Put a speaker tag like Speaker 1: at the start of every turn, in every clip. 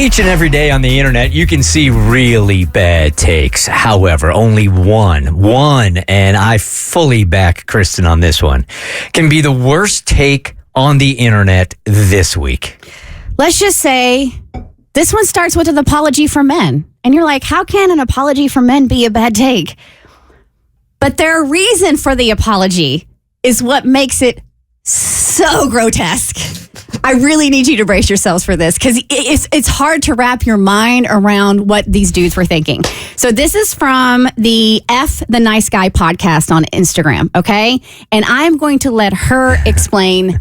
Speaker 1: Each and every day on the internet, you can see really bad takes. However, only one, and I fully back Kristin on this one, can be the worst take on the internet this week.
Speaker 2: Let's just say this one starts with an apology for men. And you're like, how can an apology for men be a bad take? But their reason for the apology is what makes it so grotesque. I really need you to brace yourselves for this because it's hard to wrap your mind around what these dudes were thinking. So this is from the F the Nice Guy podcast on Instagram, okay? And I'm going to let her explain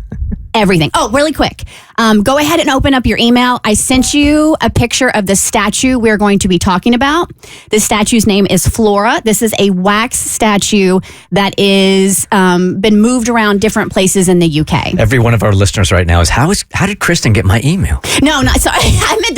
Speaker 2: everything. Oh, really quick. Go ahead and open up your email. I sent you a picture of the statue we're going to be talking about. The statue's name is Flora. This is a wax statue that is been moved around different places in the UK.
Speaker 1: Every one of our listeners right now is, how did Kristin get my email?
Speaker 2: No, sorry. I meant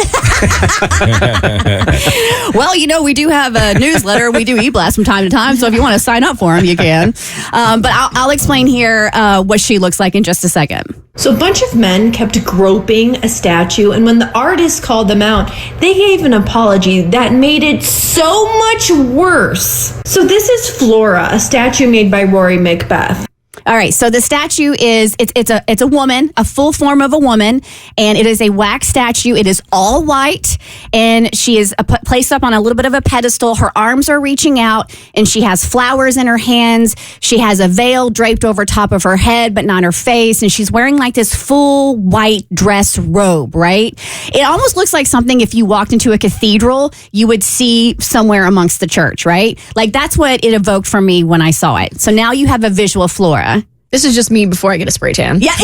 Speaker 2: that. Well, we do have a newsletter. We do e-blast from time to time. So if you want to sign up for them, you can. But I'll explain here what she looks like in just a second.
Speaker 3: So a bunch of men kept groping a statue, and when the artist called them out, they gave an apology that made it so much worse. So this is Flora, a statue made by Rory Macbeth.
Speaker 2: All right, so the statue is, it's a woman, a full form of a woman, and it is a wax statue. It is all white, and she is placed up on a little bit of a pedestal. Her arms are reaching out, and she has flowers in her hands. She has a veil draped over top of her head, but not her face, and she's wearing like this full white dress robe, right? It almost looks like something if you walked into a cathedral, you would see somewhere amongst the church, right? Like that's what it evoked for me when I saw it. So now you have a visual of Flora.
Speaker 4: This is just me before I get a spray tan.
Speaker 2: Yeah.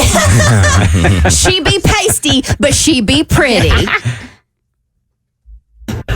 Speaker 2: She be pasty, but she be pretty.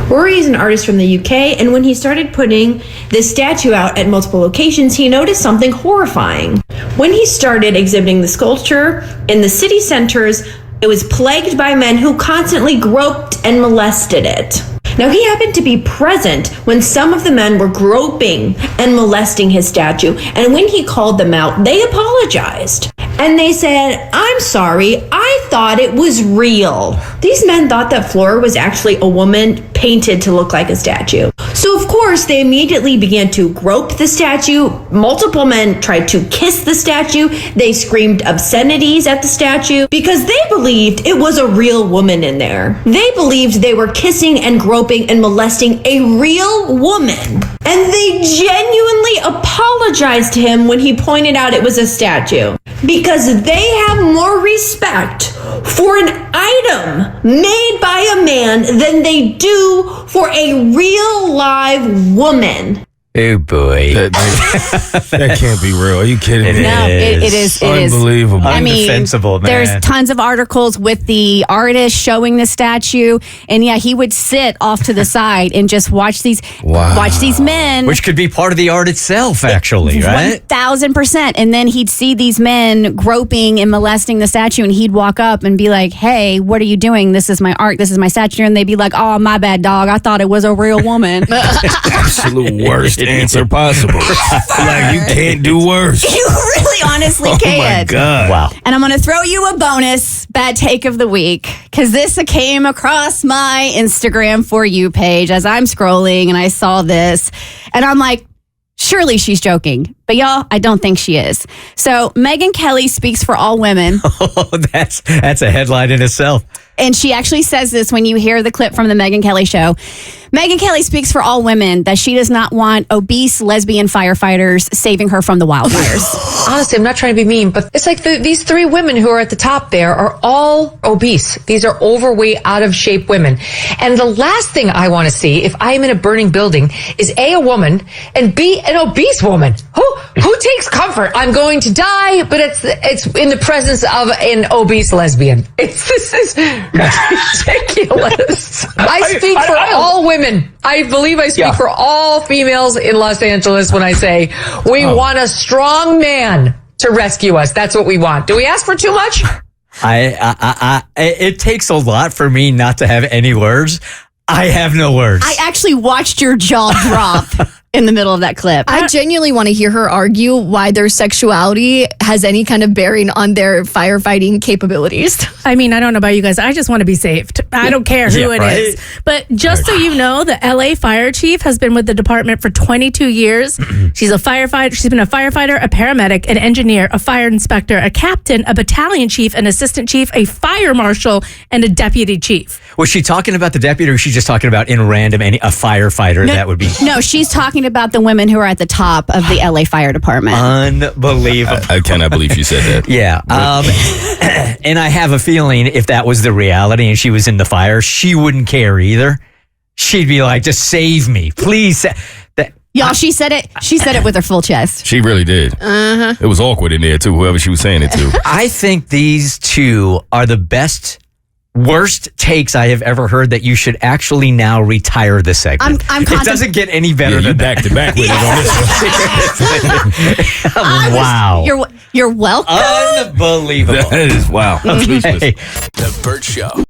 Speaker 3: Rory is an artist from the UK, and when he started putting this statue out at multiple locations, he noticed something horrifying. When he started exhibiting the sculpture in the city centers, it was plagued by men who constantly groped and molested it. Now, he happened to be present when some of the men were groping and molesting his statue, and when he called them out, they apologized. And they said, "I'm sorry, I thought it was real." These men thought that Flora was actually a woman painted to look like a statue. So, of course, they immediately began to grope the statue. Multiple men tried to kiss the statue. They screamed obscenities at the statue because they believed it was a real woman in there. They believed they were kissing and groping and molesting a real woman. And they genuinely apologized to him when he pointed out it was a statue, because they have more respect for an item made by a man than they do for a real live woman.
Speaker 1: Oh boy.
Speaker 5: That can't be real. Are you kidding me?
Speaker 2: No, it is.
Speaker 5: Unbelievable.
Speaker 2: I mean,
Speaker 1: Undefensible, man.
Speaker 2: There's tons of articles with the artist showing the statue, and yeah, he would sit off to the side and just watch these men.
Speaker 1: Which could be part of the art itself, actually, right?
Speaker 2: 1,000%. And then he'd see these men groping and molesting the statue, and he'd walk up and be like, "Hey, what are you doing? This is my art. This is my statue." And they'd be like, "Oh, my bad, dog. I thought it was a real woman."
Speaker 5: Absolute worst answer possible. Like, you can't do worse.
Speaker 2: You really honestly can't.
Speaker 5: Oh my God.
Speaker 1: Wow.
Speaker 2: And I'm going to throw you a bonus bad take of the week, because this came across my Instagram For You page as I'm scrolling, and I saw this, and I'm like, surely she's joking. But y'all, I don't think she is. So Megyn Kelly speaks for all women.
Speaker 1: Oh, that's a headline in itself.
Speaker 2: And she actually says this when you hear the clip from the Megyn Kelly show. Megyn Kelly speaks for all women that she does not want obese lesbian firefighters saving her from the wildfires.
Speaker 6: Honestly, I'm not trying to be mean, but it's like these three women who are at the top there are all obese. These are overweight, out of shape women. And the last thing I want to see if I am in a burning building is A, woman, and B, an obese woman. Who takes comfort? I'm going to die, but it's in the presence of an obese lesbian. This is ridiculous. I speak for all women. I believe I speak for all females in Los Angeles when I say we want a strong man to rescue us. That's what we want. Do we ask for too much?
Speaker 1: It takes a lot for me not to have any words. I have no words.
Speaker 2: I actually watched your jaw drop in the middle of that clip.
Speaker 4: I genuinely want to hear her argue why their sexuality has any kind of bearing on their firefighting capabilities.
Speaker 7: I mean, I don't know about you guys. I just want to be saved. I don't care who it is. But just so you know, the LA fire chief has been with the department for 22 years. She's a firefighter. She's been a firefighter, a paramedic, an engineer, a fire inspector, a captain, a battalion chief, an assistant chief, a fire marshal, and a deputy chief.
Speaker 1: Was she talking about the deputy, or was she just talking about in random a firefighter that would be?
Speaker 2: No, she's talking about the women who are at the top of the LA Fire Department.
Speaker 1: Unbelievable.
Speaker 5: I cannot believe she said that.
Speaker 1: Yeah. And I have a feeling if that was the reality and she was in the fire, she wouldn't care either. She'd be like, just save me, please.
Speaker 2: Y'all, she said it. She said it with her full chest.
Speaker 5: She really did. It was awkward in there, too, whoever she was saying it to.
Speaker 1: I think these two are the worst takes I have ever heard that you should actually now retire the segment. It doesn't get any better than
Speaker 5: back to back with it on this one.
Speaker 1: Wow.
Speaker 2: You're welcome.
Speaker 1: Unbelievable.
Speaker 5: That is wow.
Speaker 1: Okay.
Speaker 8: The Bert Show.